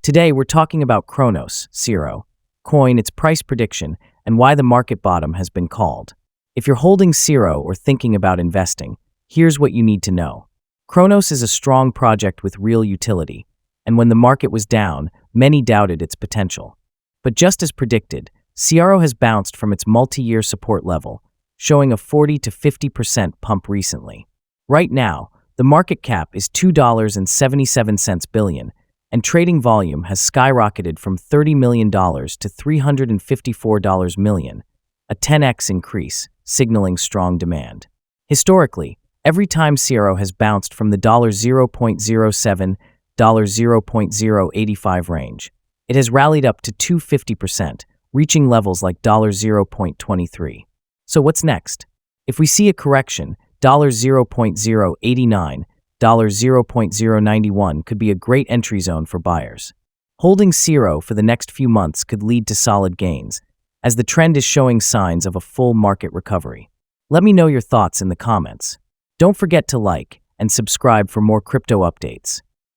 Today, we're talking about Cronos, CRO, coin, its price prediction, and why the market bottom has been called. If you're holding CRO or thinking about investing, here's what you need to know. Cronos is a strong project with real utility, and when the market was down, many doubted its potential. But just as predicted, CRO has bounced from its multi-year support level, showing a 40 to 50% pump recently. Right now, the market cap is $2.77 billion, and trading volume has skyrocketed from $30 million to $354 million, a 10x increase, signaling strong demand. Historically, every time CRO has bounced from the $0.07, $0.085 range, it has rallied up to 250%, reaching levels like $0.23. So what's next? If we see a correction, $0.089, $0.091 could be a great entry zone for buyers. Holding CRO for the next few months could lead to solid gains, as the trend is showing signs of a full market recovery. Let me know your thoughts in the comments. Don't forget to like and subscribe for more crypto updates.